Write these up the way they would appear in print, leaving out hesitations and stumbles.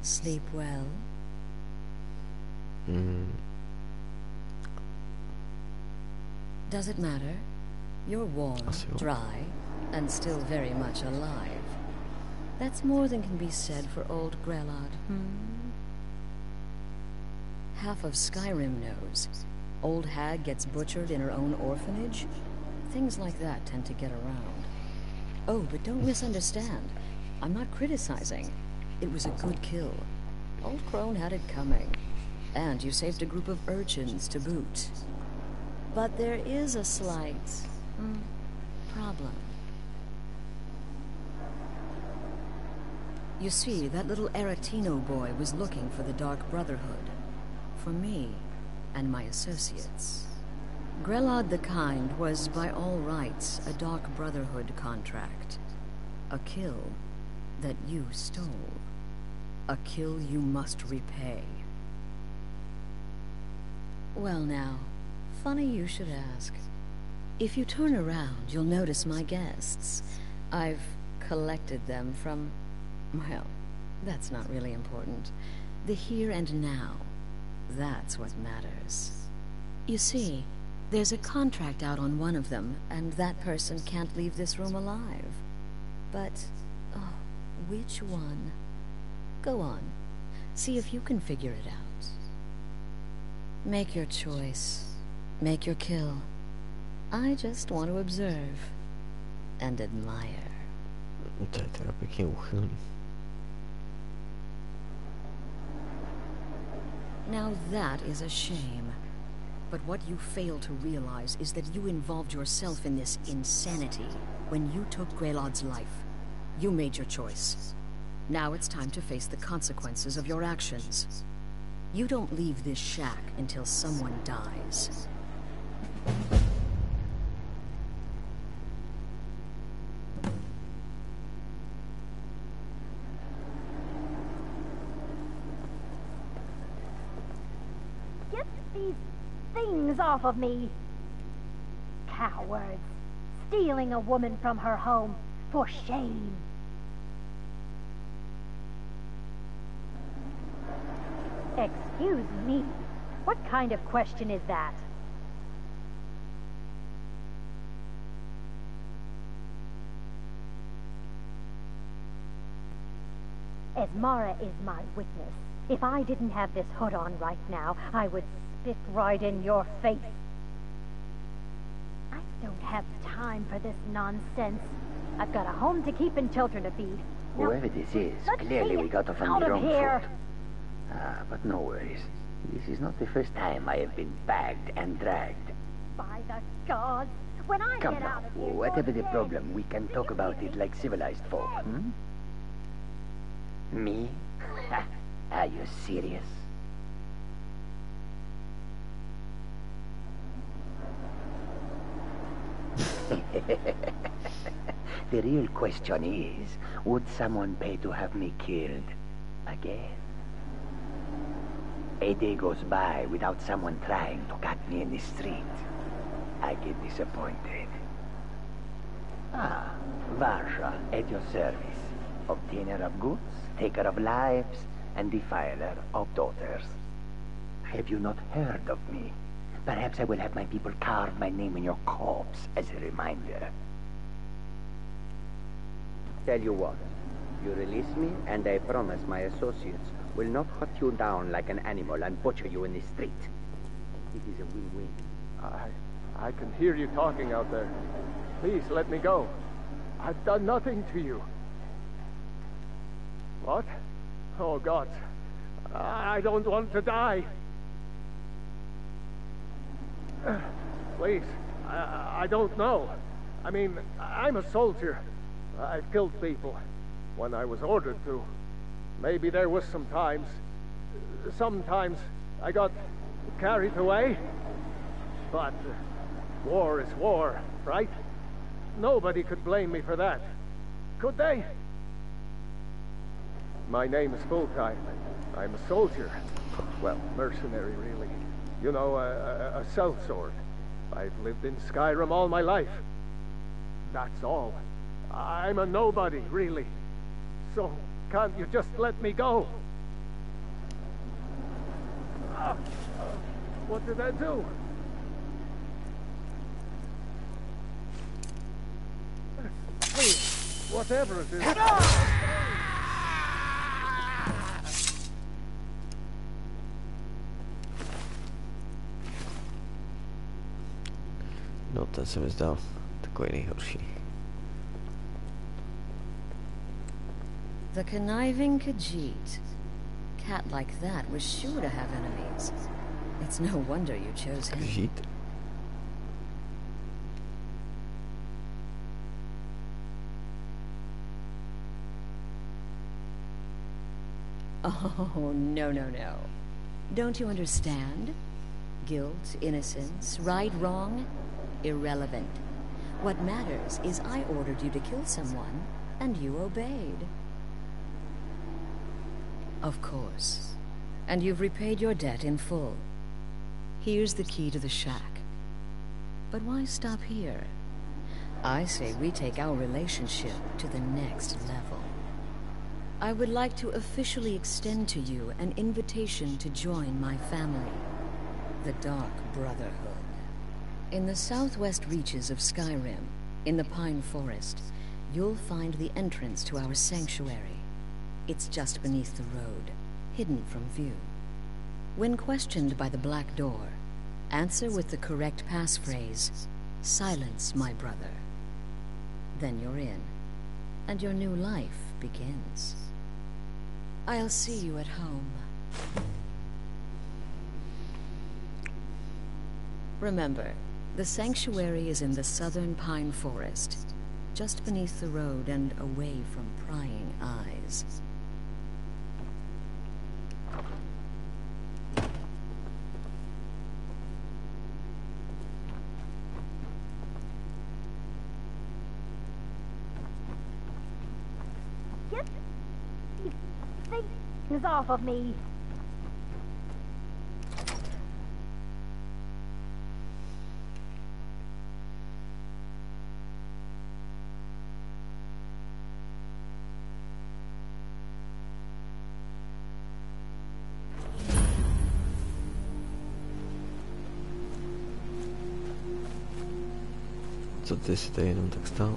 Sleep well? Does it matter? You're warm, dry, and still very much alive. That's more than can be said for old Grelod, Half of Skyrim knows. Old hag gets butchered in her own orphanage. Things like that tend to get around. Oh, but don't misunderstand. I'm not criticizing. It was a good kill. Old Crone had it coming. And you saved a group of urchins to boot. But there is a slight problem. You see, that little Aretino boy was looking for the Dark Brotherhood. For me and my associates. Grelod the Kind was, by all rights, a Dark Brotherhood contract. A kill that you stole. A kill you must repay. Well now, funny you should ask. If you turn around, you'll notice my guests. I've collected them from... well, that's not really important. The here and now. That's what matters. You see, there's a contract out on one of them, and that person can't leave this room alive. But, oh, which one? Go on. See if you can figure it out. Make your choice. Make your kill. I just want to observe. And admire. Now that is a shame. But what you fail to realize is that you involved yourself in this insanity when you took Grelod's life. You made your choice. Now it's time to face the consequences of your actions. You don't leave this shack until someone dies. Get these things off of me! Cowards! Stealing a woman from her home! For shame! Excuse me? What kind of question is that? Esmara is my witness. If I didn't have this hood on right now, I would spit right in your face. I don't have time for this nonsense. I've got a home to keep and children to feed. Now, whoever this is, clearly we got off on the wrong foot. But no worries. This is not the first time I have been bagged and dragged. By the gods! When I Come get now, out of here, whatever the problem, we can talk about it like civilized folk, Me? Are you serious? The real question is, would someone pay to have me killed again? A day goes by without someone trying to cut me in the street. I get disappointed. Varsha, at your service. Obtainer of goods, taker of lives, and defiler of daughters. Have you not heard of me? Perhaps I will have my people carve my name in your corpse as a reminder. Tell you what, you release me, and I promise my associates will not hunt you down like an animal and butcher you in the street. It is a win-win. I can hear you talking out there. Please let me go. I've done nothing to you. What? Oh, God. I don't want to die. Please. I don't know. I mean, I'm a soldier. I've killed people when I was ordered to. Maybe there was sometimes I got carried away. But war is war, right? Nobody could blame me for that. Could they? My name is Full-Time. I'm a soldier. Well, mercenary, really. You know, a sellsword. I've lived in Skyrim all my life. That's all. I'm a nobody, really. So, can't you just let me go? What did I do? Please, whatever it is. No, ten se mi zdal takový nejhorší. The conniving Khajiit. Cat like that was sure to have enemies. It's no wonder you chose him. Žít. Oh, no, no, no. Don't you understand? Guilt, innocence, right, wrong, irrelevant. What matters is I ordered you to kill someone, and you obeyed. Of course. And you've repaid your debt in full. Here's the key to the shack. But why stop here? I say we take our relationship to the next level. I would like to officially extend to you an invitation to join my family, the Dark Brotherhood. In the southwest reaches of Skyrim, in the Pine Forest, you'll find the entrance to our sanctuary. It's just beneath the road, hidden from view. When questioned by the Black Door, answer with the correct passphrase, "Silence, my brother." Then you're in, and your new life begins. I'll see you at home. Remember, the sanctuary is in the southern Pine Forest, just beneath the road and away from prying eyes. Get these things off of me. Co ty si tady jenom tak stál?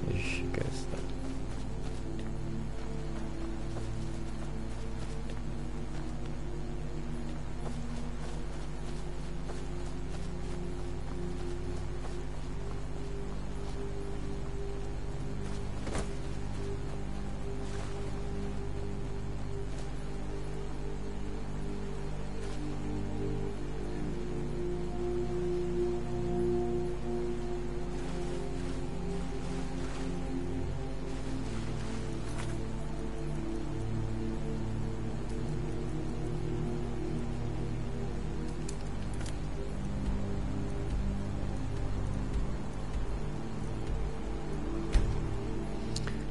Ježiši Kriste.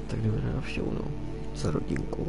Tak jdeme na návštěvu, no. Za rodinkou.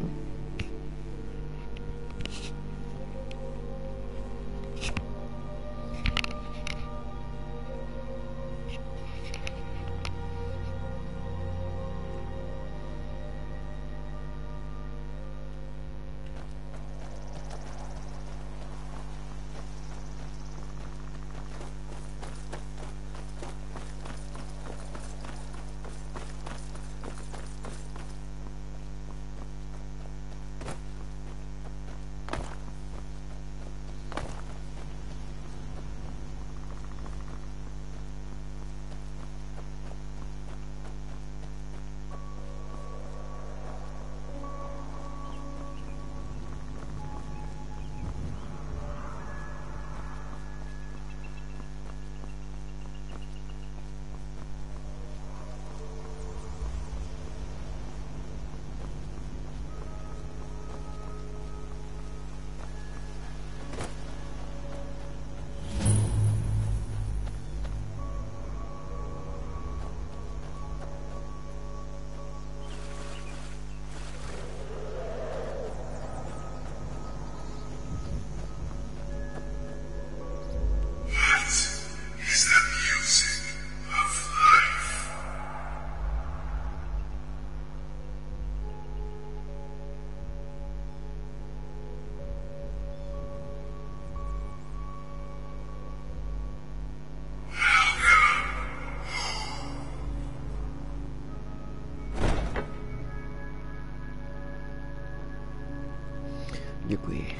Děkuji.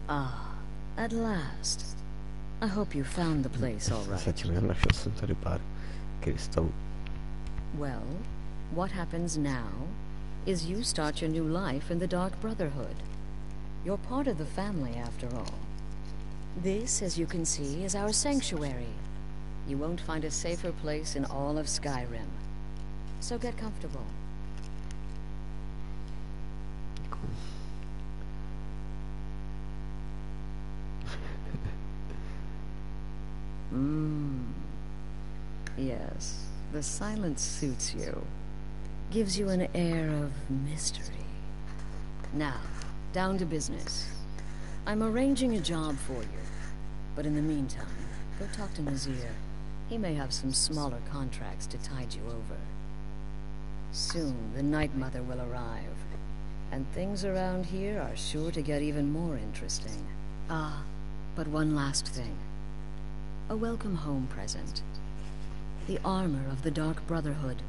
Ah, at last. I hope you found the place all right. Zatím jen našel jsem tady pár krystalů. Well, what happens now is you start your new life in the Dark Brotherhood. You're part of the family, after all. This, as you can see, is our sanctuary. You won't find a safer place in all of Skyrim. So get comfortable. Yes, the silence suits you. Gives you an air of mystery. Now, down to business. I'm arranging a job for you. But in the meantime, go talk to Nazir. He may have some smaller contracts to tide you over. Soon, the Night Mother will arrive. And things around here are sure to get even more interesting. Ah, but one last thing. A welcome home present. The armor of the Dark Brotherhood.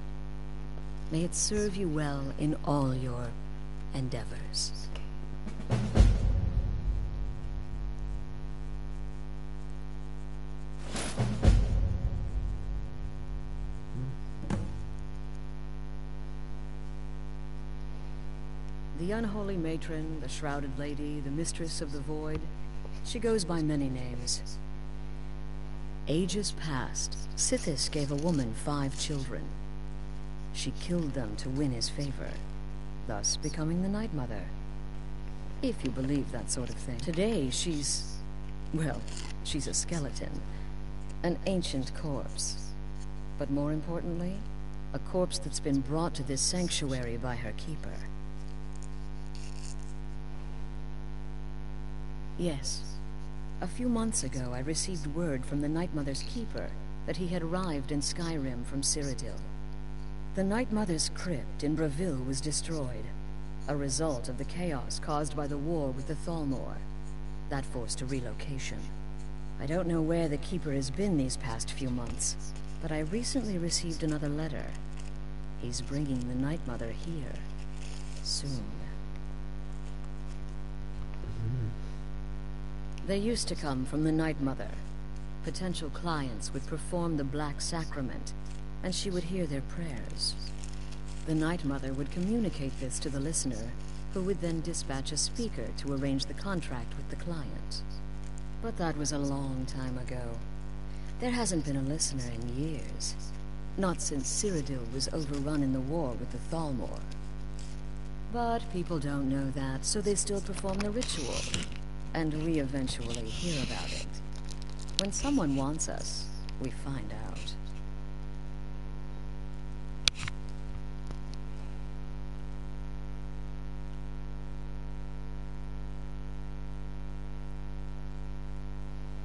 May it serve you well in all your endeavors. The unholy matron, the shrouded lady, the mistress of the void. She goes by many names. Ages past, Sithis gave a woman 5 children. She killed them to win his favor, thus becoming the Night Mother. If you believe that sort of thing. Today, she's a skeleton. An ancient corpse. But more importantly, a corpse that's been brought to this sanctuary by her keeper. Yes. A few months ago, I received word from the Night Mother's keeper that he had arrived in Skyrim from Cyrodiil. The Night Mother's crypt in Bravil was destroyed, a result of the chaos caused by the war with the Thalmor. That forced a relocation. I don't know where the keeper has been these past few months, but I recently received another letter. He's bringing the Night Mother here. Soon. They used to come from the Night Mother. Potential clients would perform the Black Sacrament, and she would hear their prayers. The Night Mother would communicate this to the listener, who would then dispatch a speaker to arrange the contract with the client. But that was a long time ago. There hasn't been a listener in years. Not since Cyrodiil was overrun in the war with the Thalmor. But people don't know that, so they still perform the ritual. And we eventually hear about it. When someone wants us, we find out.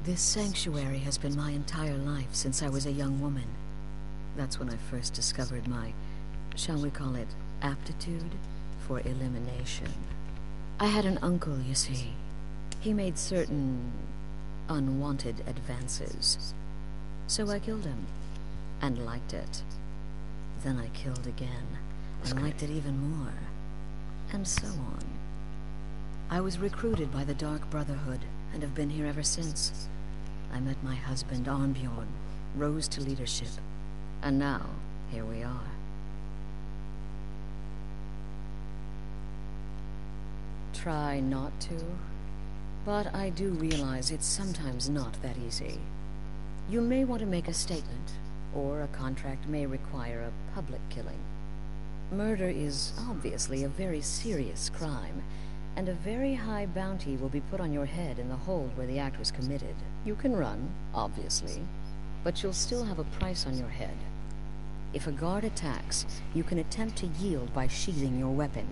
This sanctuary has been my entire life since I was a young woman. That's when I first discovered my, shall we call it, aptitude for elimination. I had an uncle, you see. He made certain unwanted advances. So I killed him, and liked it. Then I killed again, and liked it even more, and so on. I was recruited by the Dark Brotherhood, and have been here ever since. I met my husband, Ambient, rose to leadership. And now, here we are. Try not to, but I do realize it's sometimes not that easy. You may want to make a statement, or a contract may require a public killing. Murder is obviously a very serious crime, and a very high bounty will be put on your head in the hold where the act was committed. You can run, obviously, but you'll still have a price on your head. If a guard attacks, you can attempt to yield by sheathing your weapon.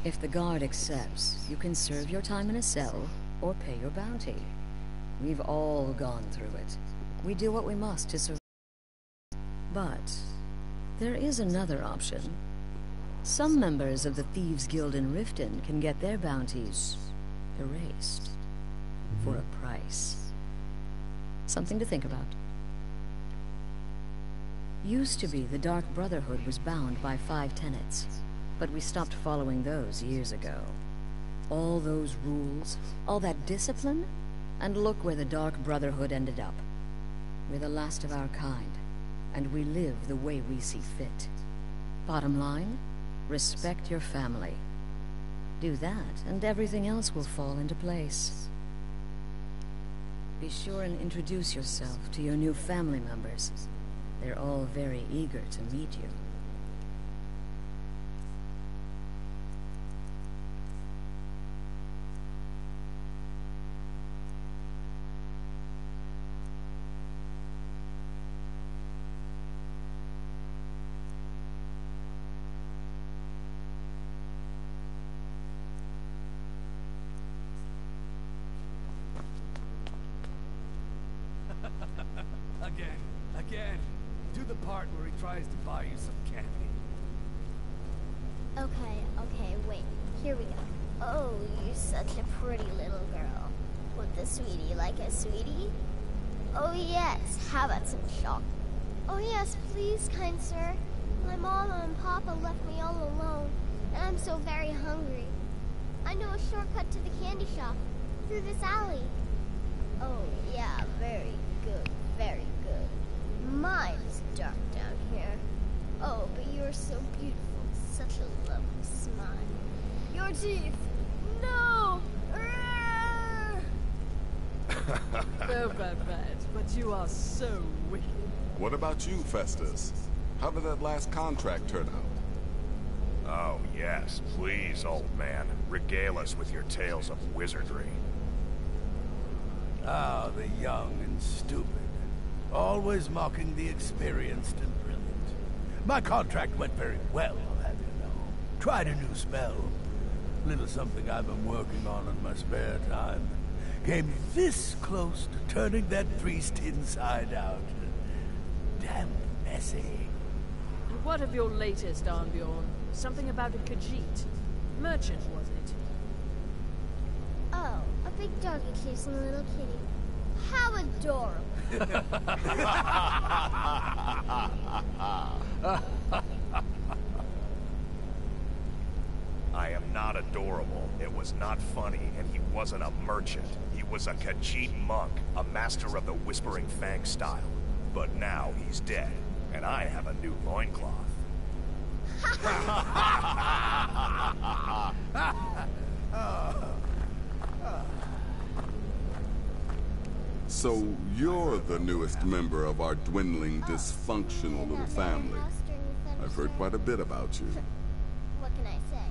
If the guard accepts, you can serve your time in a cell, or pay your bounty. We've all gone through it. We do what we must to survive. But there is another option. Some members of the Thieves' Guild in Riften can get their bounties erased for a price. Something to think about. Used to be the Dark Brotherhood was bound by 5 tenets, but we stopped following those years ago. All those rules, all that discipline, and look where the Dark Brotherhood ended up. We're the last of our kind, and we live the way we see fit. Bottom line, respect your family. Do that, and everything else will fall into place. Be sure and introduce yourself to your new family members. They're all very eager to meet you. Again. Do the part where he tries to buy you some candy. Okay, wait. Here we go. Oh, you're such a pretty little girl. With the sweetie like a sweetie? Oh yes, how about some chocolate? Oh yes, please, kind sir. My mama and papa left me all alone, and I'm so very hungry. I know a shortcut to the candy shop, through this alley. Oh yeah, very good, very good. Mine's dark down here. Oh, but you're so beautiful. Such a lovely smile. Your teeth! No! No bad, but you are so wicked. What about you, Festus? How did that last contract turn out? Oh, yes. Please, old man. Regale us with your tales of wizardry. Ah, the young and stupid. Always mocking the experienced and brilliant. My contract went very well, I'll have you know. Tried a new spell. Little something I've been working on in my spare time. Came this close to turning that priest inside out. Damn messy. And what of your latest, Ambient? Something about a Khajiit. Merchant, wasn't it? Oh, a big doggy chasing a little kitty. How adorable. I am not adorable. It was not funny, and he wasn't a merchant. He was a Khajiit monk, a master of the Whispering Fang style. But now he's dead, and I have a new loincloth. So you're the newest member of our dwindling, dysfunctional little family. I've heard quite a bit about you. What can I say?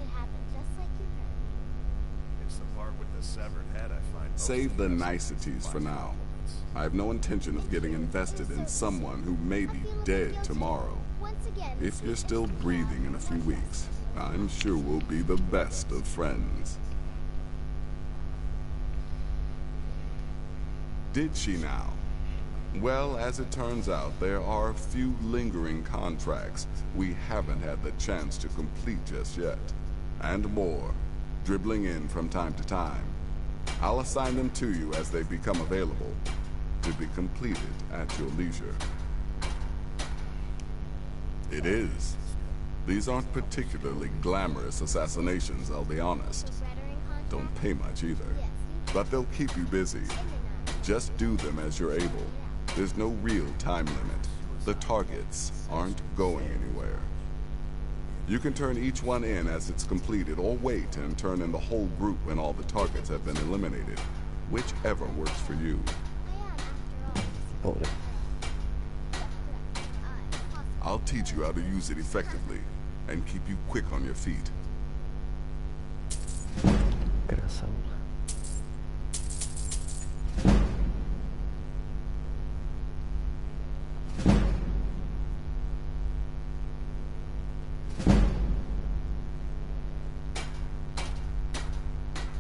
It happened just like you heard. It's the part with the severed head I find most Save the impressive. niceties for now. I have no intention of getting invested in someone who may be dead tomorrow. Once again, If you're still breathing in a few weeks, I'm sure we'll be the best of friends. Did she now? Well, as it turns out, there are a few lingering contracts we haven't had the chance to complete just yet. And more, dribbling in from time to time. I'll assign them to you as they become available, to be completed at your leisure. It is. These aren't particularly glamorous assassinations, I'll be honest. Don't pay much either. But they'll keep you busy. Just do them as you're able. There's no real time limit. The targets aren't going anywhere. You can turn each one in as it's completed, or wait and turn in the whole group when all the targets have been eliminated. Whichever works for you. I'll teach you how to use it effectively, and keep you quick on your feet. Красава.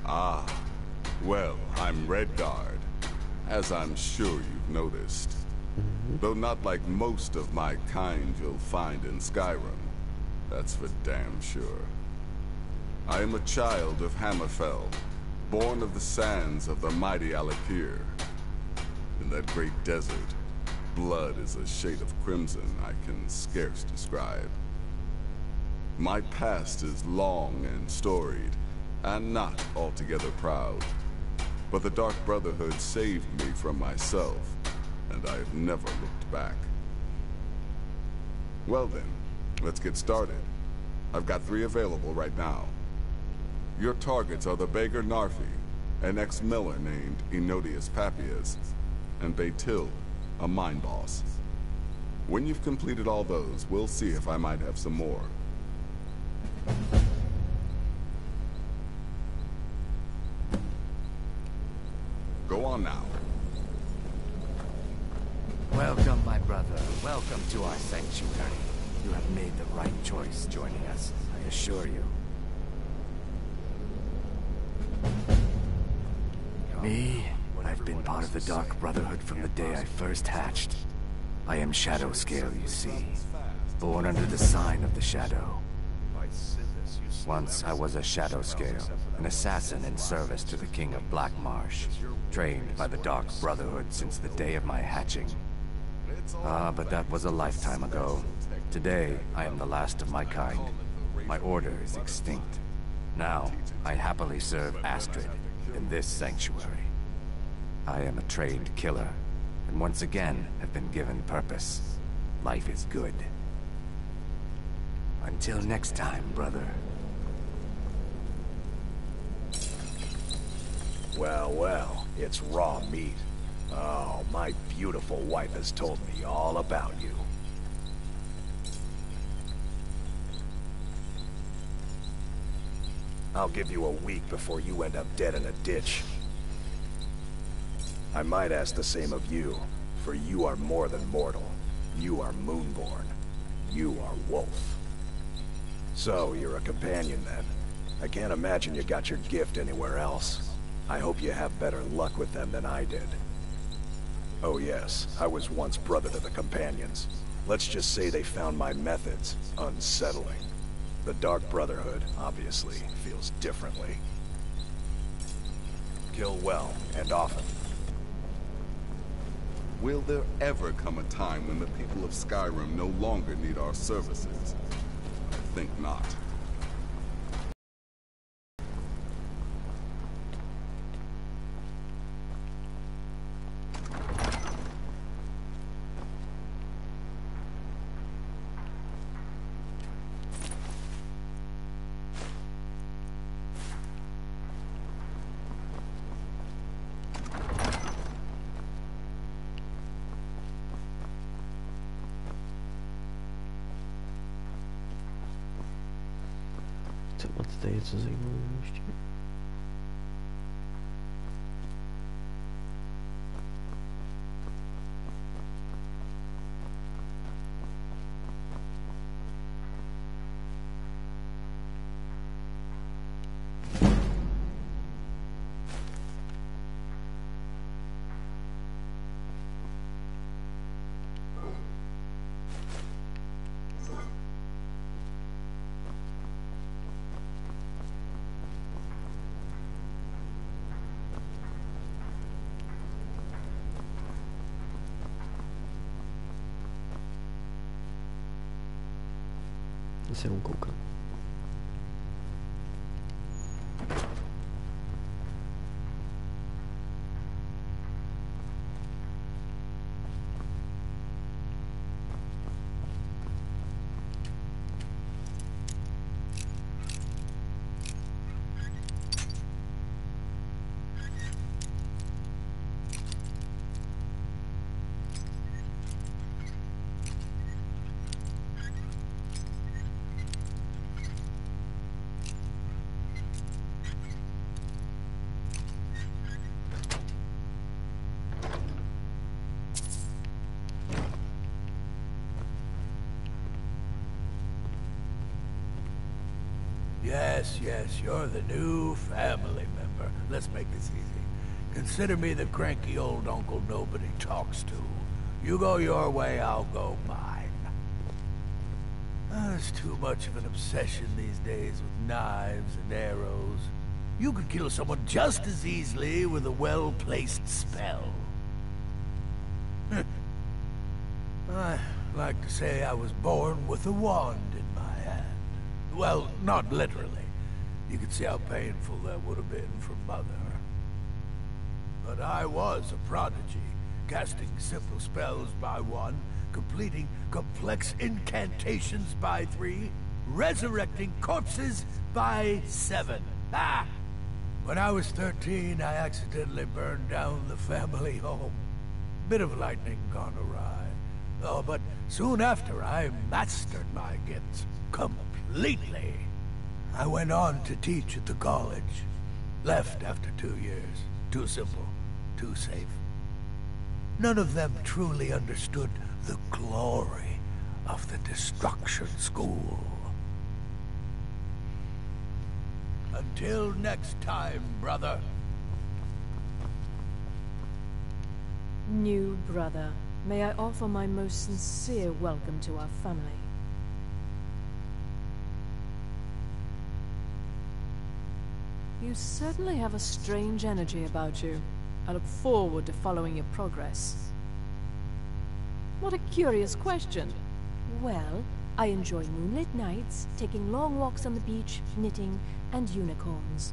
Ah, well, I'm Redguard, as I'm sure you've noticed. Though not like most of my kind you'll find in Skyrim. That's for damn sure. I am a child of Hammerfell, born of the sands of the mighty Alakir. In that great desert, blood is a shade of crimson I can scarce describe. My past is long and storied, and not altogether proud. But the Dark Brotherhood saved me from myself, and I've never looked back. Well then, let's get started. I've got 3 available right now. Your targets are the beggar Narfi, an ex-miller named Enodius Papias, and Baytil, a mine boss. When you've completed all those, we'll see if I might have some more. Go on now. Welcome, my brother. Welcome to our sanctuary. You have made the right choice joining us, I assure you. Me? I've been part of the Dark Brotherhood from the day I first hatched. I am Shadowscale, you see. Born under the sign of the Shadow. Once I was a Shadowscale, an assassin in service to the King of Blackmarsh, trained by the Dark Brotherhood since the day of my hatching. But that was a lifetime ago. Today, I am the last of my kind. My order is extinct. Now, I happily serve Astrid in this sanctuary. I am a trained killer, and once again have been given purpose. Life is good. Until next time, brother. Well, well, it's raw meat. Oh, my beautiful wife has told me all about you. I'll give you a week before you end up dead in a ditch. I might ask the same of you, for you are more than mortal. You are Moonborn. You are Wolf. So, you're a companion then. I can't imagine you got your gift anywhere else. I hope you have better luck with them than I did. Oh yes, I was once brother to the companions. Let's just say they found my methods unsettling. The Dark Brotherhood, obviously, feels differently. Kill well, and often. Will there ever come a time when the people of Skyrim no longer need our services? I think not. Co tutaj jest co zajímavosti? Se ją koukám. Yes, you're the new family member. Let's make this easy. Consider me the cranky old uncle nobody talks to. You go your way, I'll go mine. There's too much of an obsession these days with knives and arrows. You could kill someone just as easily with a well-placed spell. I like to say I was born with a wand in my hand. Well, not literally. You can see how painful that would have been for Mother. But I was a prodigy, casting simple spells by 1, completing complex incantations by 3, resurrecting corpses by 7. Ah! When I was 13, I accidentally burned down the family home. Bit of lightning gone awry. Oh, but soon after, I mastered my gifts completely. I went on to teach at the college. Left after 2 years. Too simple, too safe. None of them truly understood the glory of the Destruction School. Until next time, brother. New brother, may I offer my most sincere welcome to our family. You certainly have a strange energy about you. I look forward to following your progress. What a curious question. Well, I enjoy moonlit nights, taking long walks on the beach, knitting, and unicorns.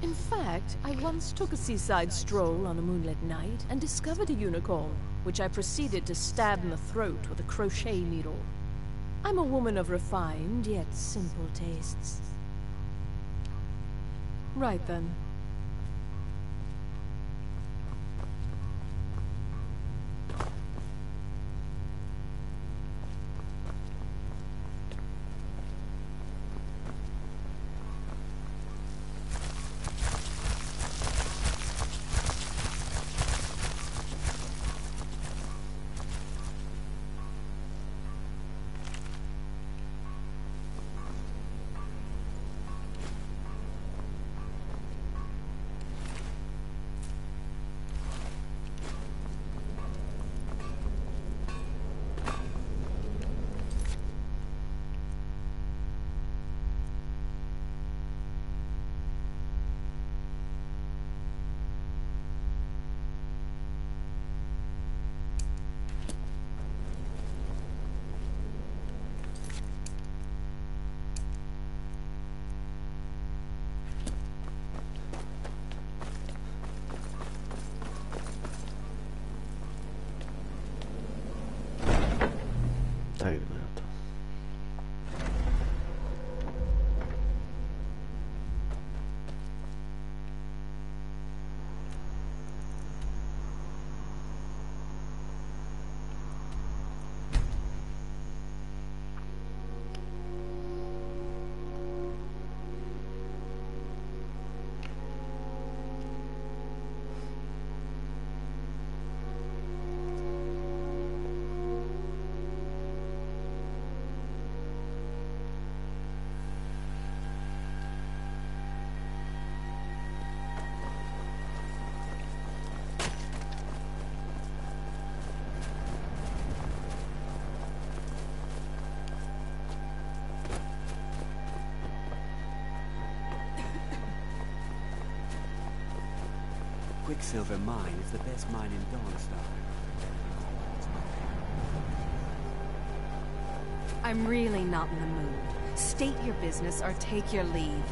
In fact, I once took a seaside stroll on a moonlit night and discovered a unicorn, which I proceeded to stab in the throat with a crochet needle. I'm a woman of refined yet simple tastes. Right then. Tak jdeme na to. Quicksilver Mine is the best mine in Dawnstar. I'm really not in the mood. State your business or take your leave.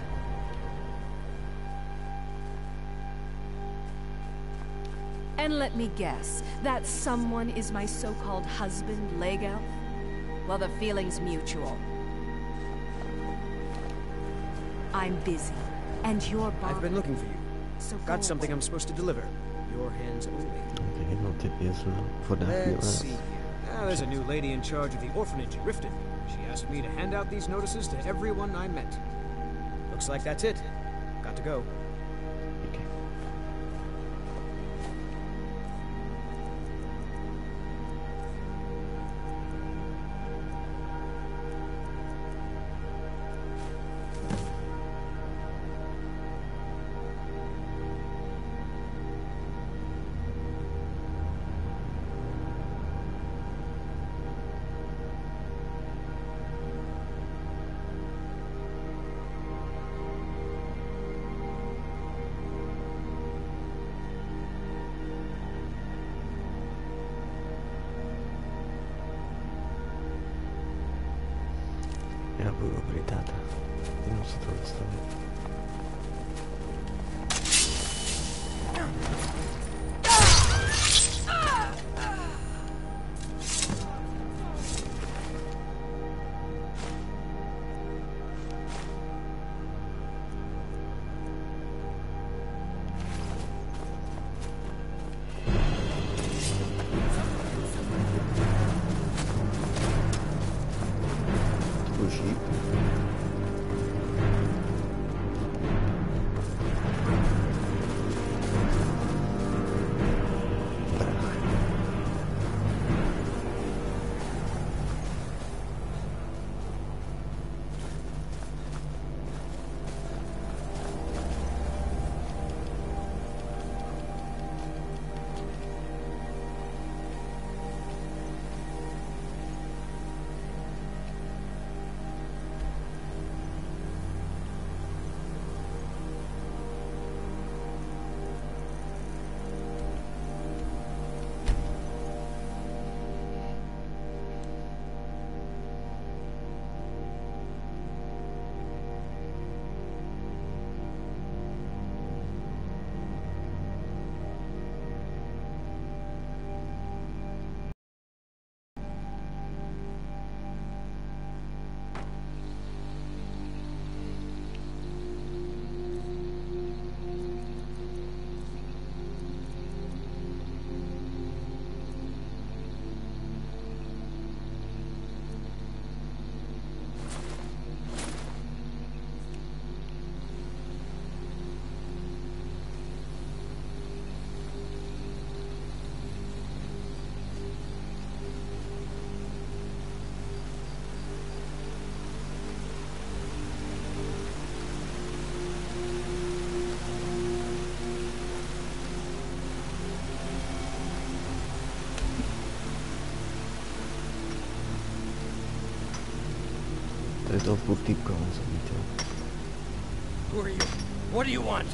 And let me guess, that someone is my so-called husband, Leg Elf? Well, the feeling's mutual. I'm busy, and you're bothered. I've been looking for you. So Got something I'm supposed to deliver. Your hands only. Let's see here. There's a new lady in charge of the orphanage in Riften. She asked me to hand out these notices to everyone I met. Looks like that's it. Got to go. era puro aprietata e non si trova strada. To furtivka musí být, jo. Who are you? What do you want?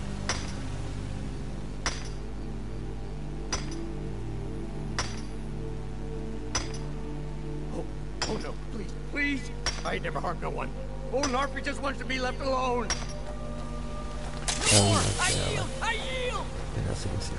Oh no, please, please! I never harmed no one. Old Narfi just wants to be left alone. No more! I yield! I yield! Era así, sí.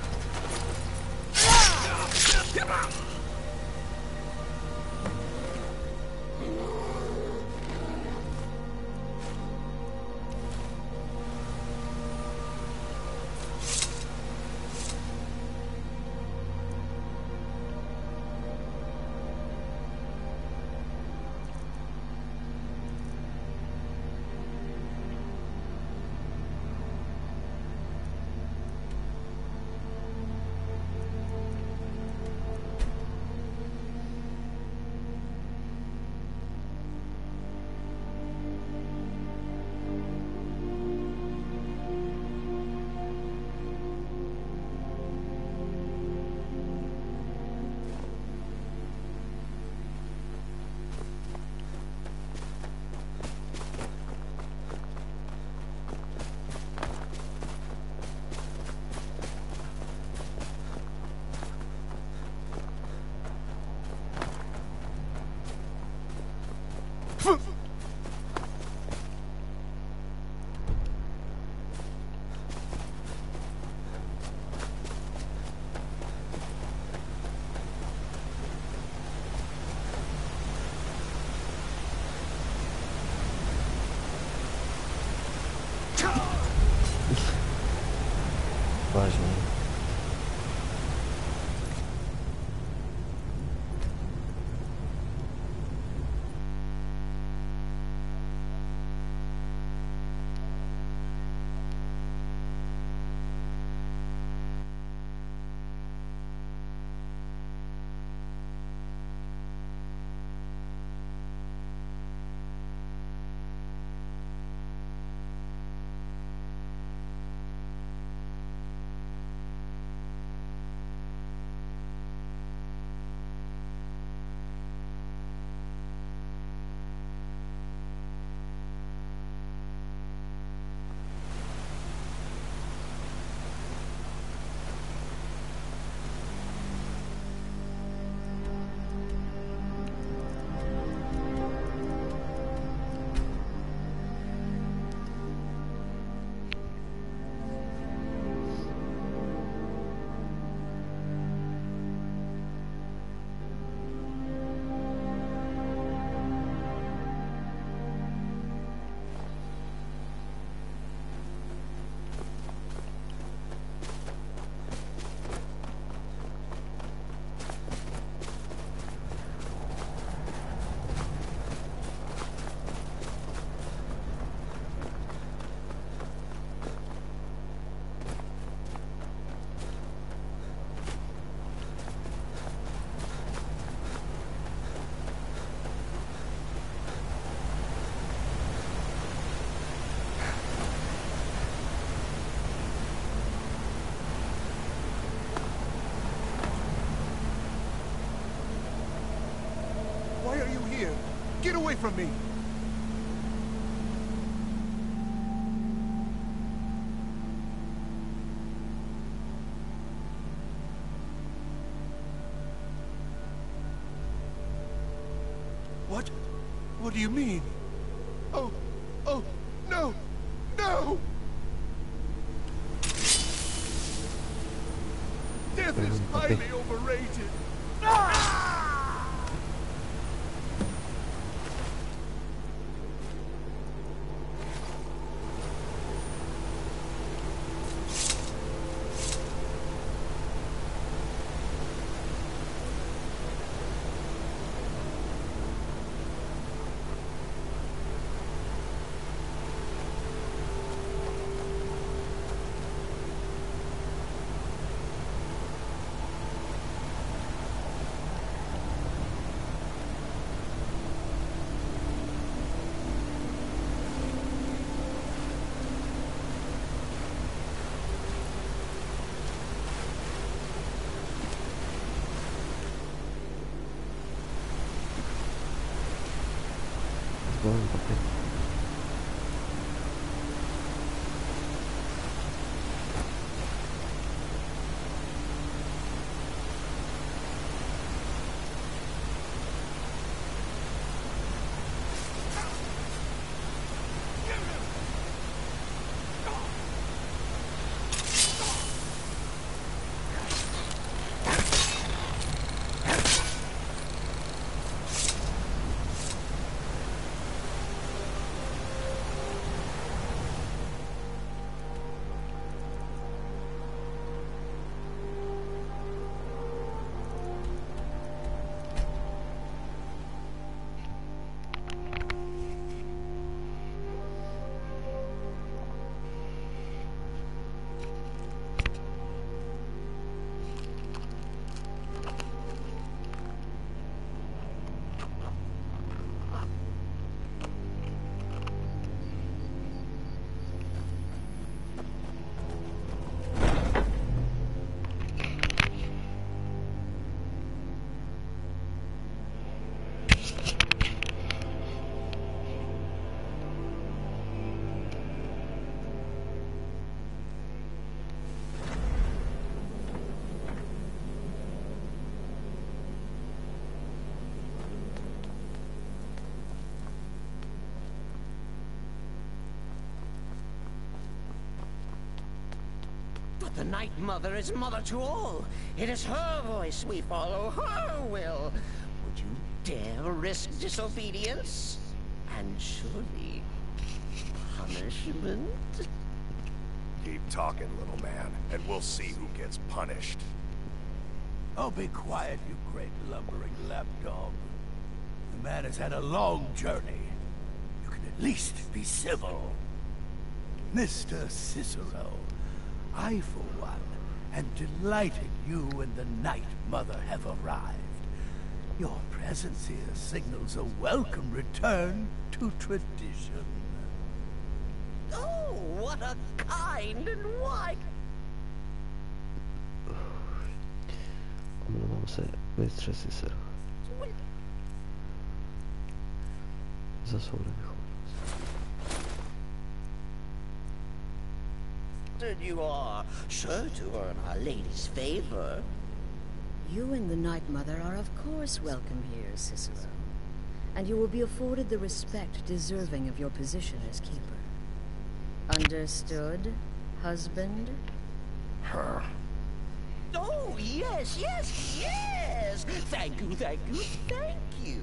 Get away from me! What? What do you mean? Oh, no! No! Death is highly overrated. The Night Mother is mother to all. It is her voice we follow, her will. Would you dare risk disobedience? And surely punishment? Keep talking, little man, and we'll see who gets punished. Oh, be quiet, you great lumbering lapdog. The man has had a long journey. You can at least be civil. Mr. Cicero, I, for one, am delighted you and the Night Mother have arrived. Your presence here signals a welcome return to tradition. Oh, what a kind and wise... Omlouvám se, mistře Cicero. Za svou nevychovanost. You are sure to earn Our Lady's favor. You and the Night Mother are of course welcome here, Cicero. And you will be afforded the respect deserving of your position as keeper. Understood, husband? Her. Oh, yes, yes, yes! Thank you, thank you, thank you!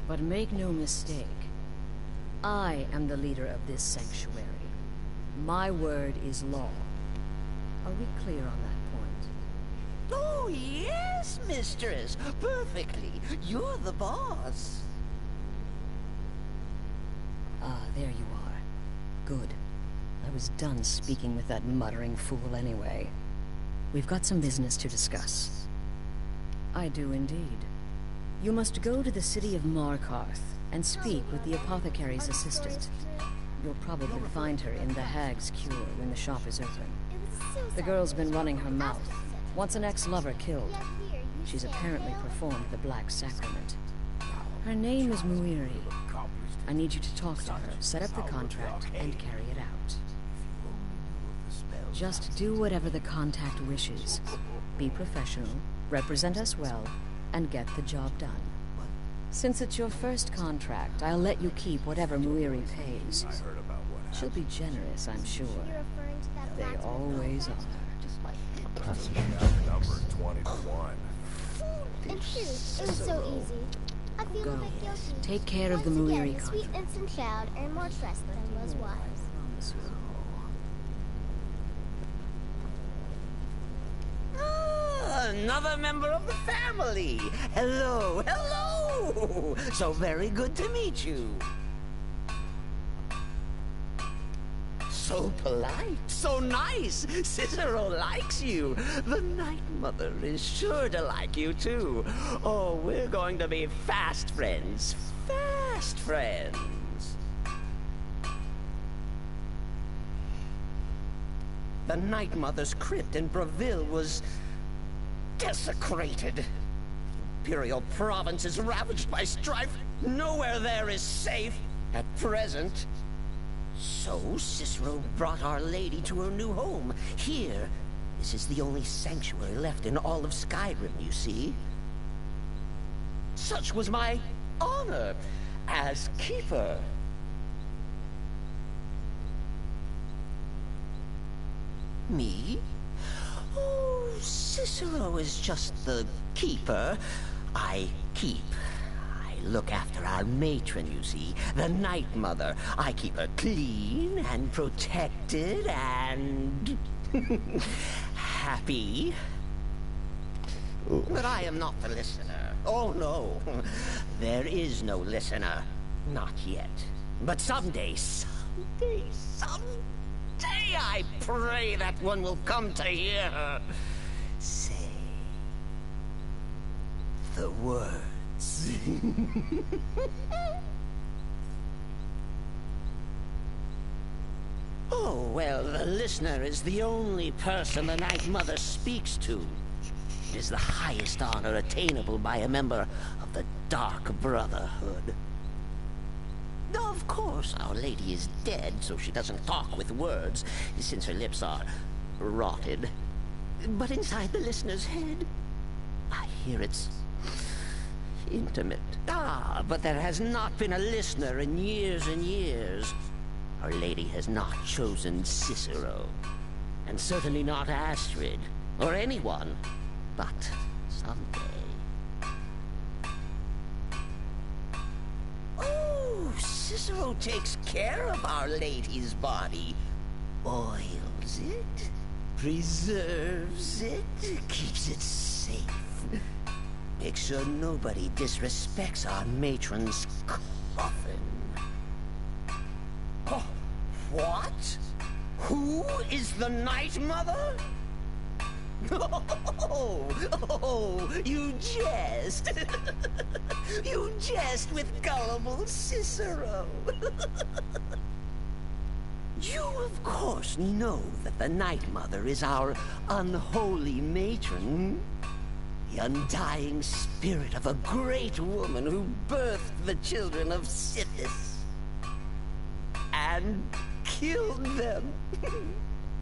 But make no mistake, I am the leader of this sanctuary. My word is law. Are we clear on that point? Oh, yes, mistress. Perfectly. You're the boss. Ah, there you are. Good. I was done speaking with that muttering fool anyway. We've got some business to discuss. I do indeed. You must go to the city of Markarth and speak with the apothecary's assistant. You'll probably find her in the Hag's Cure when the shop is open. The girl's been running her mouth. Wants an ex-lover killed. She's apparently performed the Black Sacrament. Her name is Muiri. I need you to talk to her, set up the contract, and carry it out. Just do whatever the contact wishes. Be professional, represent us well, and get the job done. Since it's your first contract, I'll let you keep whatever Muiri pays. She'll be generous, I'm sure. They always are. Number 21. And shoot, it was so easy. I feel Go. a bit guilty. Take care of the Once again, Muiri the sweet innocent child earned more trust than was wise. Another member of the family. Hello, hello. So very good to meet you. So polite, so nice. Cicero likes you. The Night Mother is sure to like you too. Oh, we're going to be fast friends. Fast friends. The Night Mother's crypt in Breville was desecrated. Imperial province is ravaged by strife. Nowhere there is safe at present. So Cicero brought Our Lady to her new home. Here, this is the only sanctuary left in all of Skyrim, you see. Such was my honor as keeper. Me? Oh, Cicero is just the keeper. I keep. I look after our matron, you see, the Night Mother. I keep her clean and protected and happy. Ooh. But I am not the listener. Oh, no. There is no listener. Not yet. But someday, I pray that one will come to hear her say the words. Oh, well, the listener is the only person the Night Mother speaks to. It is the highest honor attainable by a member of the Dark Brotherhood. Of course, Our Lady is dead, so she doesn't talk with words, since her lips are rotted. But inside the listener's head, I hear it's intimate. Ah, but there has not been a listener in years and years. Our Lady has not chosen Cicero, and certainly not Astrid, or anyone, but someday. Cicero takes care of Our Lady's body. Oils it, preserves it, keeps it safe. Makes sure nobody disrespects our matron's coffin. Oh, what? Who is the Night Mother? Oh, you jest. You jest with gullible Cicero. You, of course, know that the Night Mother is our unholy matron. The undying spirit of a great woman who birthed the children of Sithis. And killed them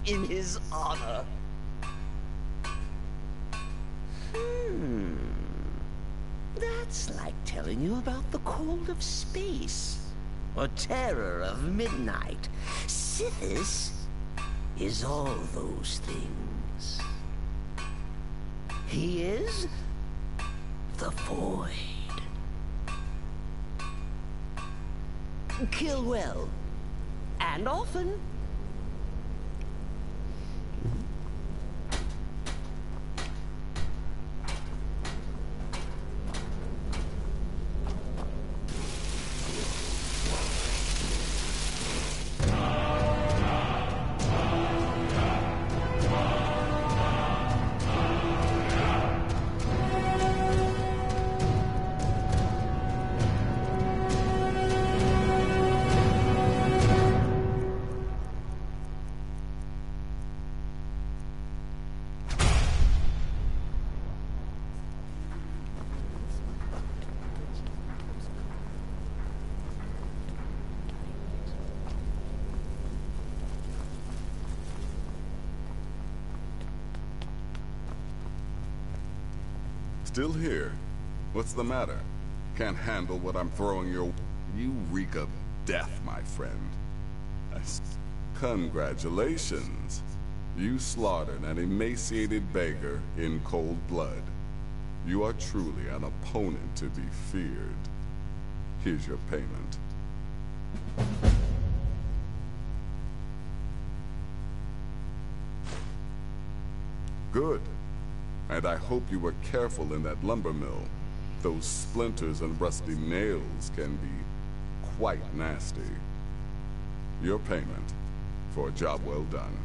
in his honor. That's like telling you about the cold of space, or terror of midnight. Sithis is all those things. He is the void. Kill well, and often. Still here? What's the matter? Can't handle what I'm throwing your... You reek of death, my friend. Congratulations. You slaughtered an emaciated beggar in cold blood. You are truly an opponent to be feared. Here's your payment. Good. And I hope you were careful in that lumber mill. Those splinters and rusty nails can be quite nasty. Your payment for a job well done.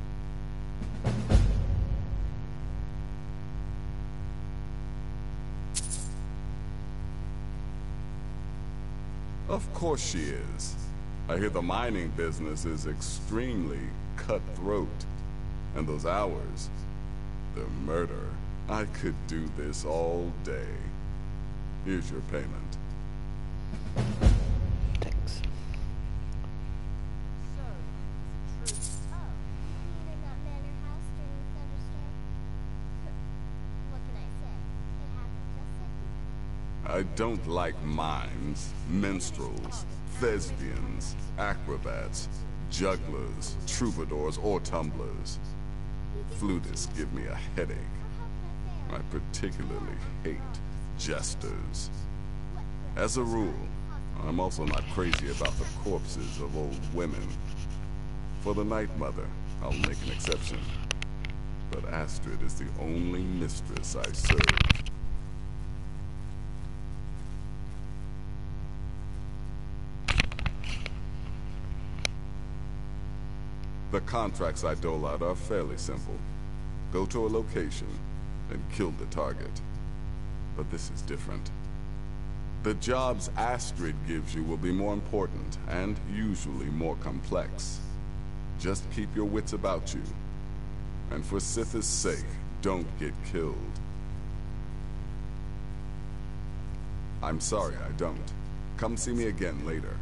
Of course she is. I hear the mining business is extremely cutthroat. And those hours, the murder. I could do this all day. Here's your payment. Thanks. I don't like mimes, minstrels, thespians, acrobats, jugglers, troubadours, or tumblers. Flutists give me a headache. I particularly hate jesters. As a rule, I'm also not crazy about the corpses of old women. For the Night Mother, I'll make an exception. But Astrid is the only mistress I serve. The contracts I dole out are fairly simple. Go to a location and kill the target. But this is different. The jobs Astrid gives you will be more important and usually more complex. Just keep your wits about you. And for Sith's sake, don't get killed. I'm sorry I don't. Come see me again later.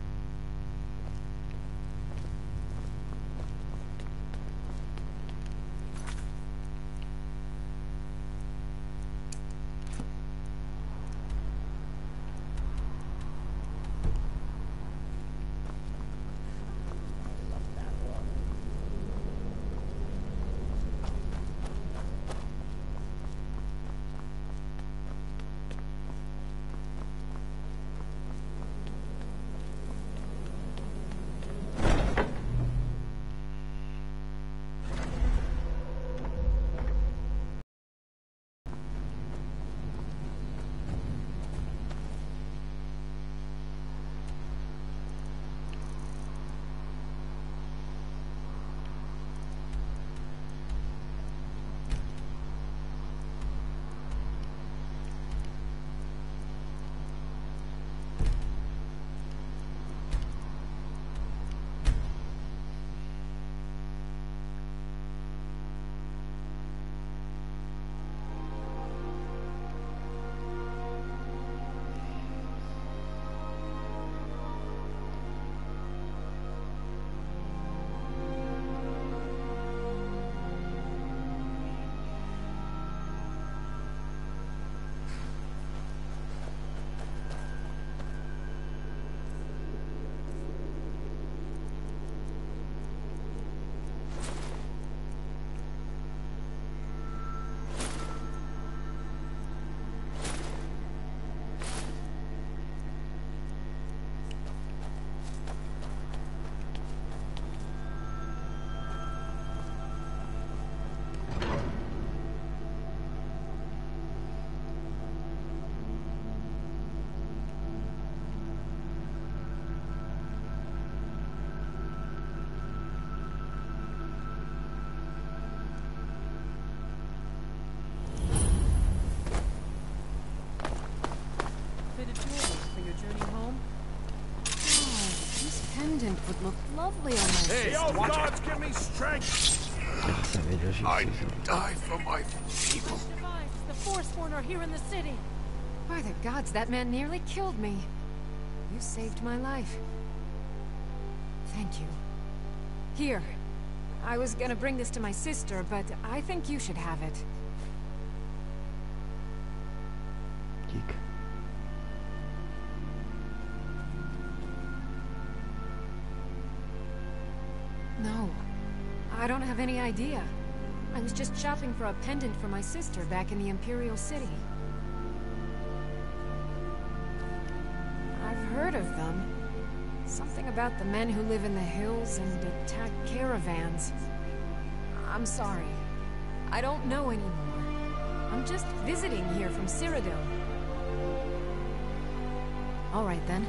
Would look lovely on my Hey, sister. oh gods, give me strength! I'd die for my people. The Forsworn are here in the city. By the gods, that man nearly killed me. You saved my life. Thank you. Here. I was gonna bring this to my sister, but I think you should have it. I don't have any idea. I was just shopping for a pendant for my sister back in the Imperial City. I've heard of them. Something about the men who live in the hills and attack caravans. I'm sorry. I don't know anymore. I'm just visiting here from Cyrodiil. All right, then.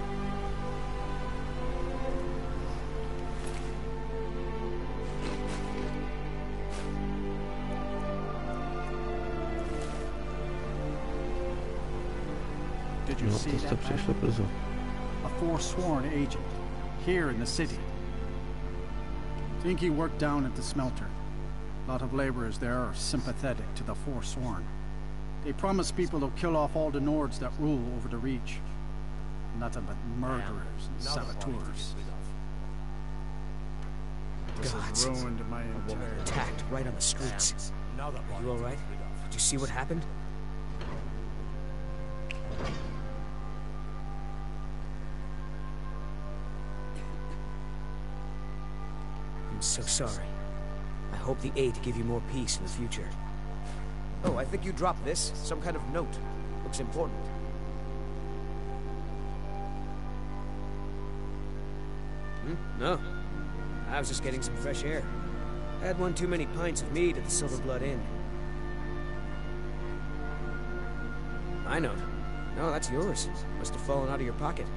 Did you see that man? A forsworn agent, here in the city. Think he worked down at the smelter. A lot of laborers there are sympathetic to the forsworn. They promise people they'll kill off all the Nords that rule over the Reach. Nothing but murderers and saboteurs. This has ruined my entire... Attacked right on the streets. Are you alright? Did you see what happened? I'm so sorry. I hope the Eight give you more peace in the future. Oh, I think you dropped this. Some kind of note. Looks important. No. I was just getting some fresh air. I had one too many pints of mead at the Silver Blood Inn. My note? No, that's yours. Must have fallen out of your pocket.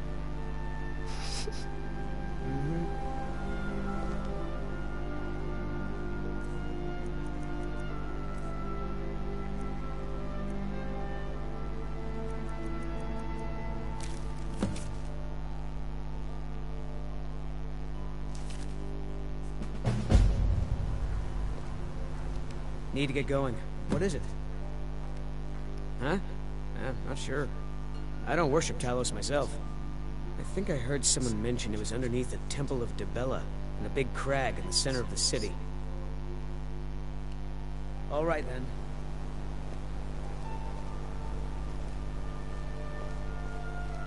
Need to get going. What is it? Huh? Not sure. I don't worship Talos myself. I think I heard someone mention it was underneath the Temple of Dibella, in a big crag in the center of the city. All right,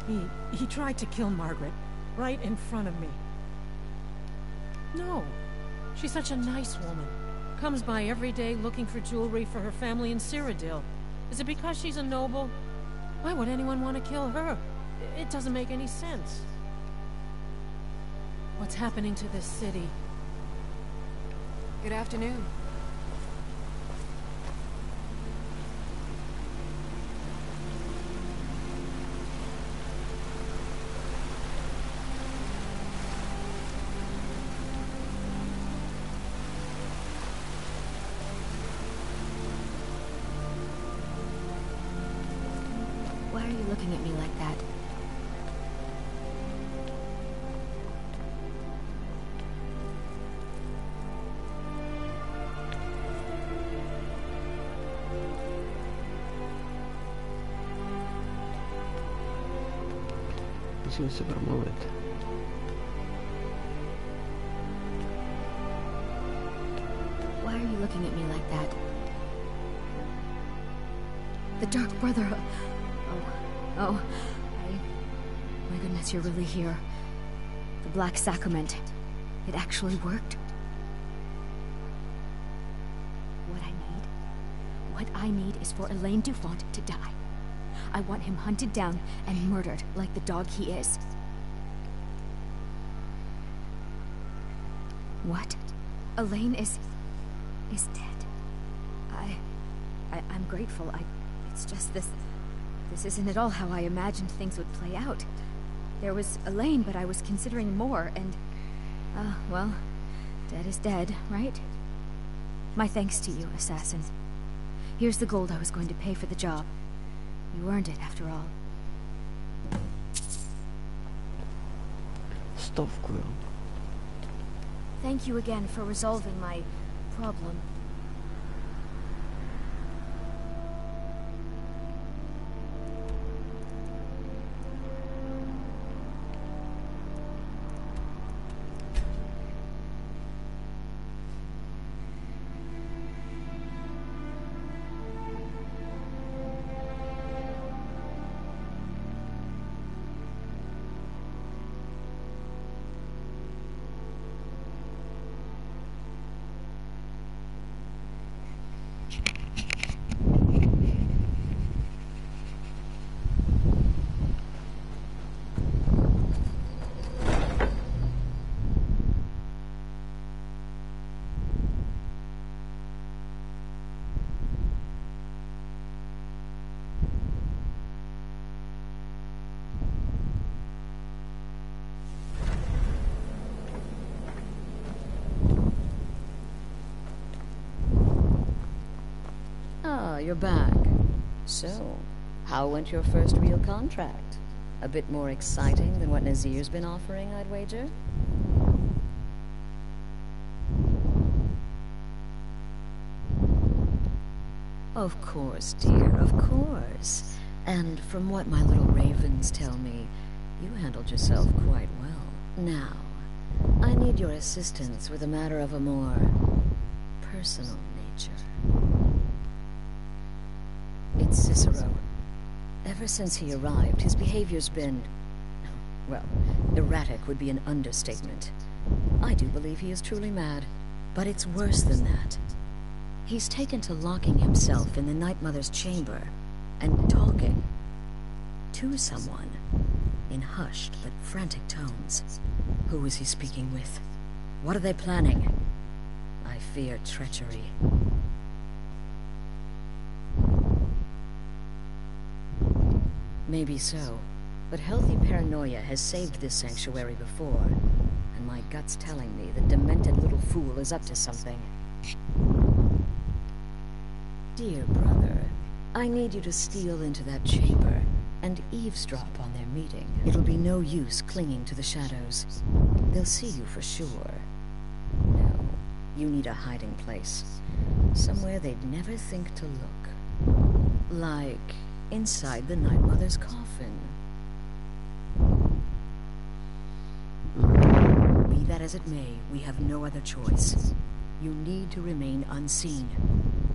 then. He tried to kill Margaret, right in front of me. No. She's such a nice woman. Comes by every day looking for jewelry for her family in Cyrodiil. Is it because she's a noble? Why would anyone want to kill her? It doesn't make any sense. What's happening to this city? Good afternoon. Why are you looking at me like that? Musíme se promluvit. Why are you looking at me like that? The Dark Brother... Oh, my goodness, you're really here. The Black Sacrament. It actually worked. What I need is for Elaine Dufont to die. I want him hunted down and murdered like the dog he is. What? Elaine is dead. I'm grateful. It's just this isn't at all how I imagined things would play out. There was Elaine, but I was considering more, and... well, dead is dead, right? My thanks to you, assassin. Here's the gold I was going to pay for the job. You earned it, after all. Stovku. Thank you again for resolving my problem. you're back. So, how went your first real contract? A bit more exciting than what Nazir's been offering, I'd wager? Of course, dear, of course. And from what my little ravens tell me, you handled yourself quite well. Now, I need your assistance with a matter of a more personal nature. It's Cicero. Ever since he arrived, his behavior's been... well, erratic would be an understatement. I do believe he is truly mad, but it's worse than that. He's taken to locking himself in the Night Mother's chamber and talking to someone in hushed but frantic tones. Who is he speaking with? What are they planning? I fear treachery. Maybe so, but healthy paranoia has saved this sanctuary before, and my gut's telling me the demented little fool is up to something. Dear brother, I need you to steal into that chamber and eavesdrop on their meeting. It'll be no use clinging to the shadows. They'll see you for sure. No, you need a hiding place. Somewhere they'd never think to look. Like inside the Night Mother's coffin. Be that as it may, we have no other choice. You need to remain unseen.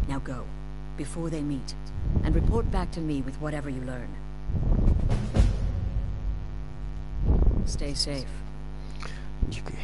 Now go, before they meet, and report back to me with whatever you learn. Stay safe. Díky.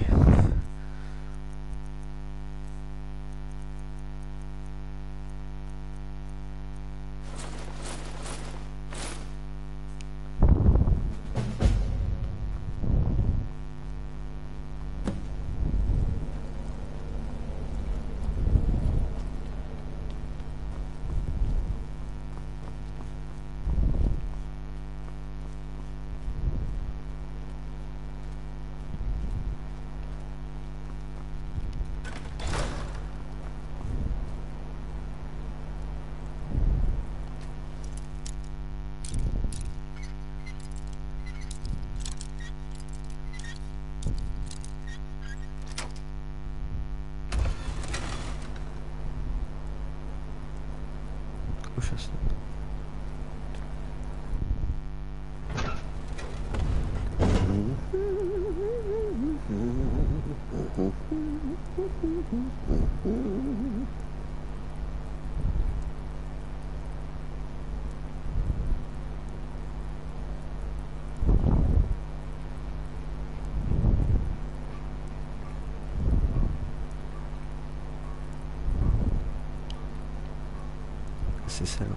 Úžasné. Cicero.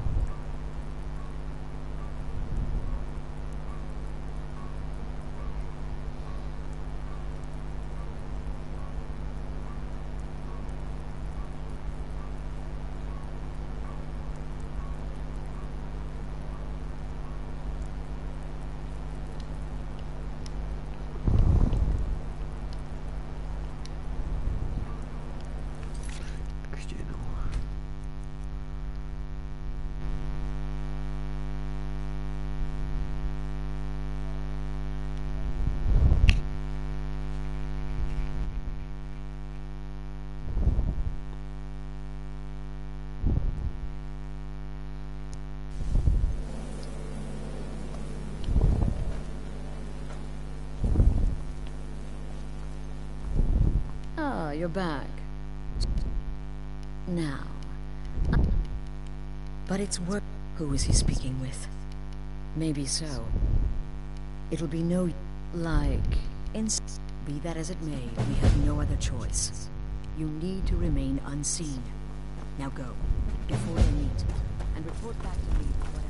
Ah, you're back. Now. But it's work. Who is he speaking with? Maybe so. It'll be no... like... Be that as it may, we have no other choice. You need to remain unseen. Now go, before they meet, and report back to me whatever.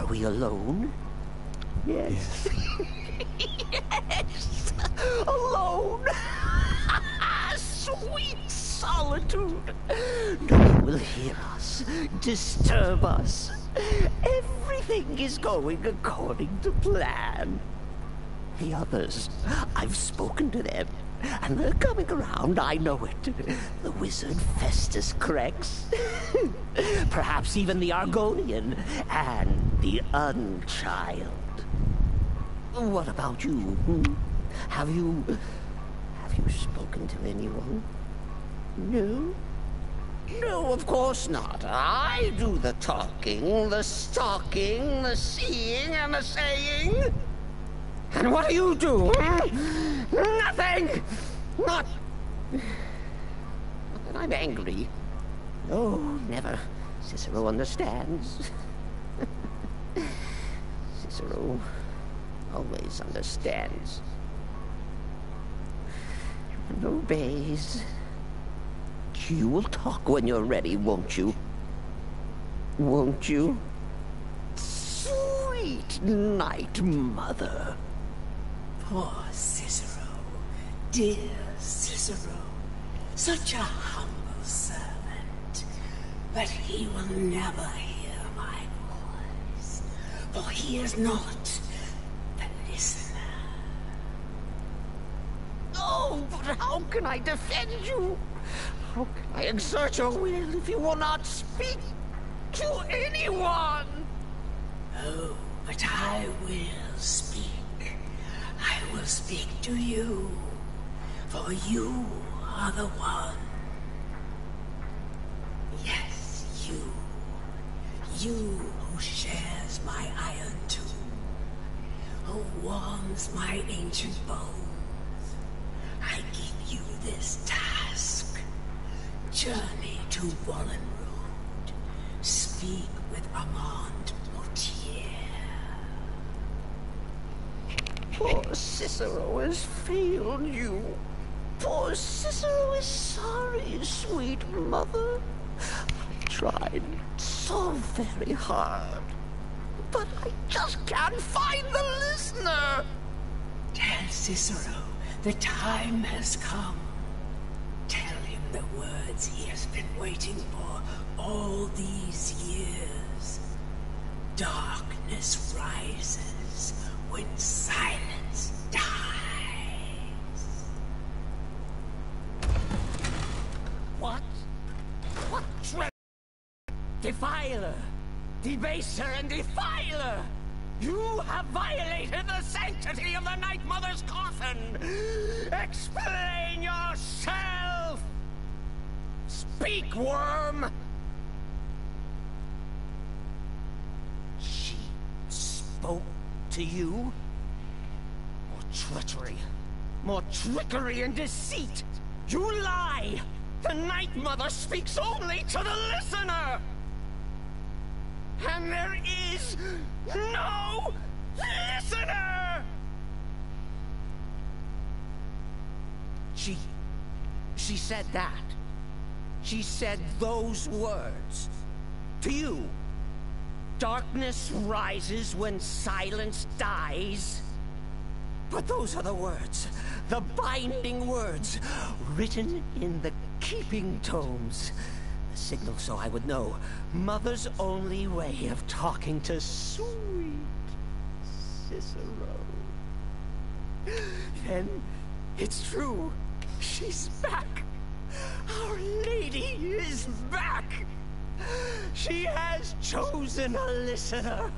Are we alone? Yes. Yes. Alone. Sweet solitude. No one will hear us, disturb us. Everything is going according to plan. The others, I've spoken to them, and they're coming around, I know it. The wizard Festus Crex, perhaps even the Argonian, and the Unchild. What about you? Have you spoken to anyone? No? No, of course not. I do the talking, the stalking, the seeing, and the saying. And what do you do? Nothing! Not that I'm angry. No, never. Cicero understands. Cicero always understands. And obeys. You will talk when you're ready, won't you? Won't you? Sweet night, Mother. Poor Cicero. Dear Cicero. Such a humble servant. But he will never hear my voice. For he is not the listener. Oh, but how can I defend you? How can I exert your will if you will not speak to anyone? Oh, but I will speak. I will speak to you, for you are the one. Yes, you. You who shares my iron tomb, who warms my ancient bones. I give you this task. Journey to Wallenrood. Speak with Armand Moutier. Poor Cicero has failed you. Poor Cicero is sorry, sweet mother. I tried so very hard, but I just can't find the listener. Tell Cicero the time has come. Tell him the words he has been waiting for all these years. Darkness rises when silence dies. What? What treasure? Defiler! Debaser and defiler! You have violated the sanctity of the Night Mother's coffin! Explain yourself! Speak, worm! She spoke to you? More treachery. More trickery and deceit! You lie! The Night Mother speaks only to the listener! And there is no listener! She said that. She said those words. To you. Darkness rises when silence dies. But those are the words, the binding words, written in the keeping tomes. The signal so I would know. Mother's only way of talking to sweet Cicero. Then it's true. She's back. Our Lady is back. She has chosen a listener.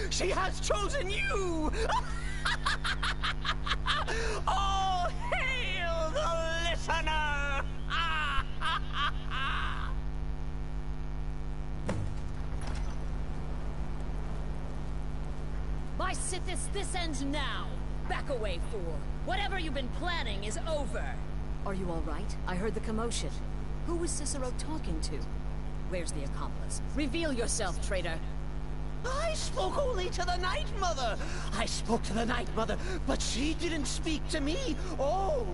She has chosen you. All hail the listener. By Sithis, this ends now. Back away, fool. Whatever you've been planning is over. Are you all right? I heard the commotion. Who was Cicero talking to? Where's the accomplice? Reveal yourself, traitor. I spoke only to the Night Mother. I spoke to the Night Mother, but she didn't speak to me. Oh,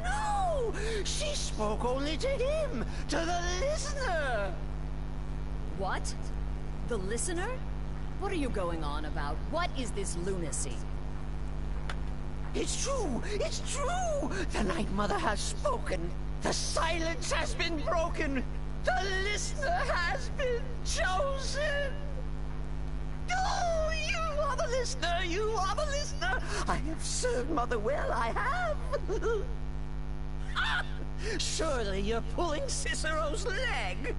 no! She spoke only to him, to the listener. What? The listener? What are you going on about? What is this lunacy? It's true! It's true! The Night Mother has spoken! The silence has been broken! The listener has been chosen! Oh, you are the listener! You are the listener! I have served Mother well, I have! Surely you're pulling Cicero's leg!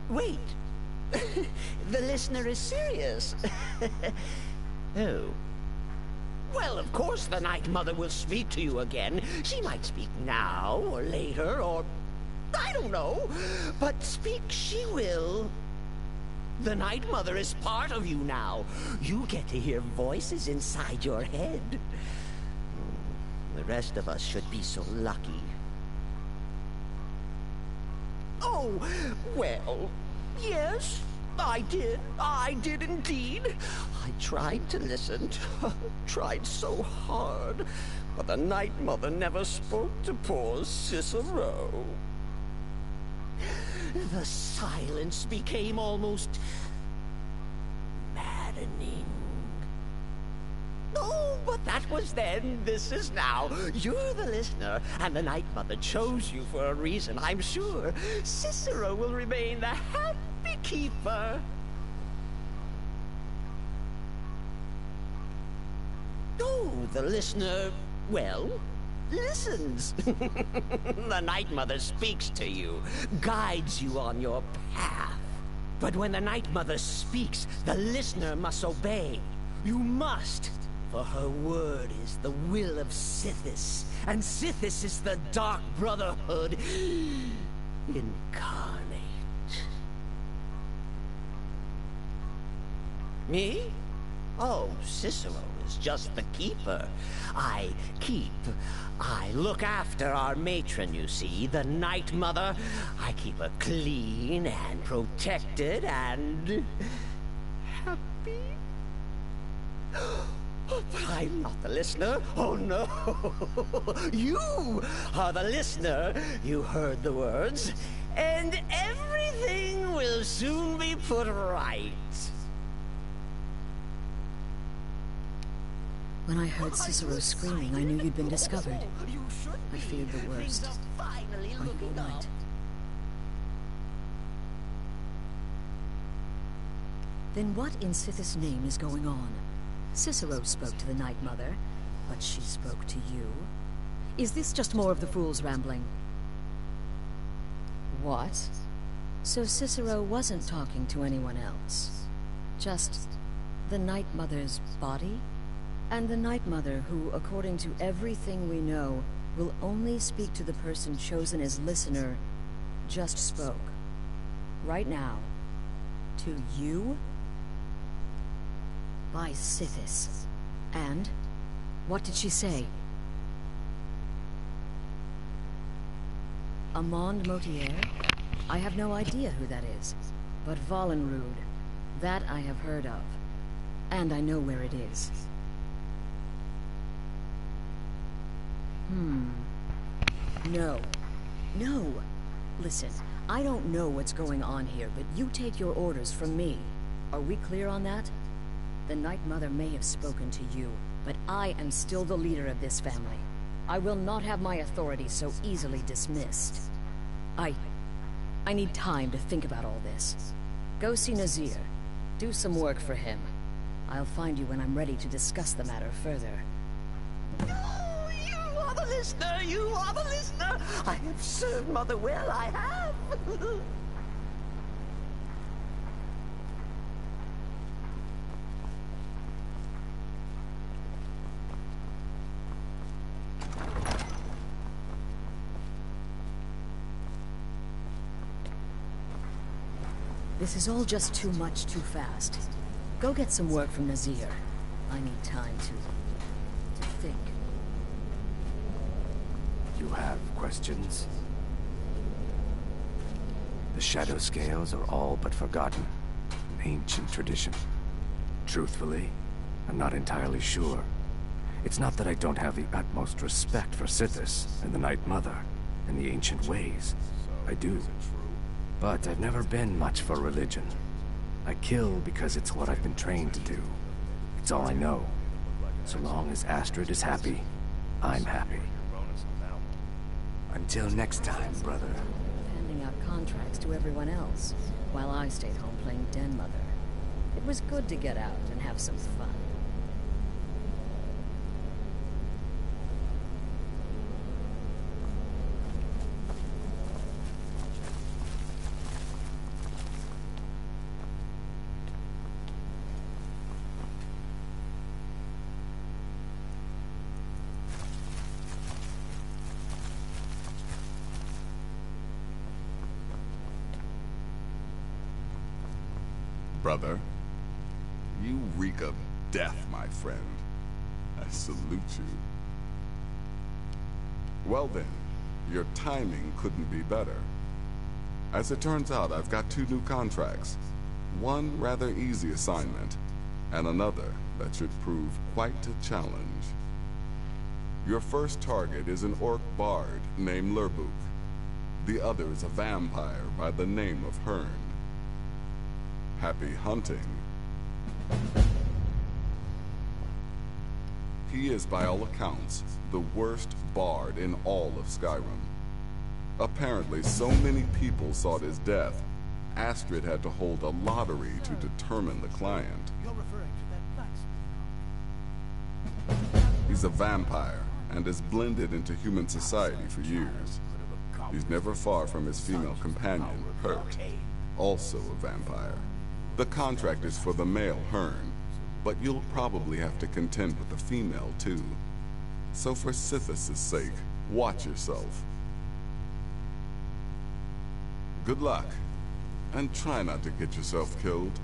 Wait! The listener is serious. Oh. Well, of course the Night Mother will speak to you again. She might speak now, or later, or... I don't know. But speak she will. The Night Mother is part of you now. You get to hear voices inside your head. The rest of us should be so lucky. Oh, well, yes, I did. I did indeed. I tried to listen, tried so hard, but the Night Mother never spoke to poor Cicero. The silence became almost maddening. Oh, but that was then, this is now. You're the listener, and the Night Mother chose you for a reason, I'm sure. Cicero will remain the happy keeper. Oh, the listener, well, listens. The Night Mother speaks to you, guides you on your path. But when the Night Mother speaks, the listener must obey. You must. For her word is the will of Sithis, and Sithis is the Dark Brotherhood incarnate. Me? Oh, Cicero is just the keeper. I look after our matron, you see, the Night Mother. I keep her clean and protected and... happy? But I'm not the listener. Oh, no. You are the listener. You heard the words. And everything will soon be put right. When I heard Cicero screaming, I knew you'd been discovered. I feared the worst. Are you all right? Then what in Sithis' name is going on? Cicero spoke to the Night Mother, but she spoke to you. Is this just more of the fool's rambling? What? So Cicero wasn't talking to anyone else? Just the Night Mother's body? And the Night Mother, who, according to everything we know, will only speak to the person chosen as listener, just spoke. Right now. To you? By Sithis. And? What did she say? Amand Motier? I have no idea who that is. But Valenrud, that I have heard of. And I know where it is. No. No. Listen, I don't know what's going on here, but you take your orders from me. Are we clear on that? The Night Mother may have spoken to you, but I am still the leader of this family. I will not have my authority so easily dismissed. I need time to think about all this. Go see Nazir. Do some work for him. I'll find you when I'm ready to discuss the matter further. Oh, you are the listener! You are the listener! I have served Mother well, I have! This is all just too much too fast. Go get some work from Nazir. I need time to think. You have questions? The shadow scales are all but forgotten. An ancient tradition. Truthfully, I'm not entirely sure. It's not that I don't have the utmost respect for Sithis and the Night Mother and the ancient ways. I do. But I've never been much for religion. I kill because it's what I've been trained to do. It's all I know. So long as Astrid is happy, I'm happy. Until next time, brother. Handing out contracts to everyone else, while I stayed home playing Den Mother. It was good to get out and have some fun. Brother, you reek of death, my friend. I salute you. Well then, your timing couldn't be better. As it turns out, I've got 2 new contracts. One rather easy assignment, and another that should prove quite a challenge. Your first target is an orc bard named Lerbuk. The other is a vampire by the name of Hearn. Happy hunting. He is, by all accounts, the worst bard in all of Skyrim. Apparently, so many people sought his death, Astrid had to hold a lottery to determine the client. You're referring to that blacksmith. He's a vampire, and has blended into human society for years. He's never far from his female companion, Hurt, also a vampire. The contract is for the male Hearn, but you'll probably have to contend with the female too. So for Sithis' sake, watch yourself. Good luck, and try not to get yourself killed.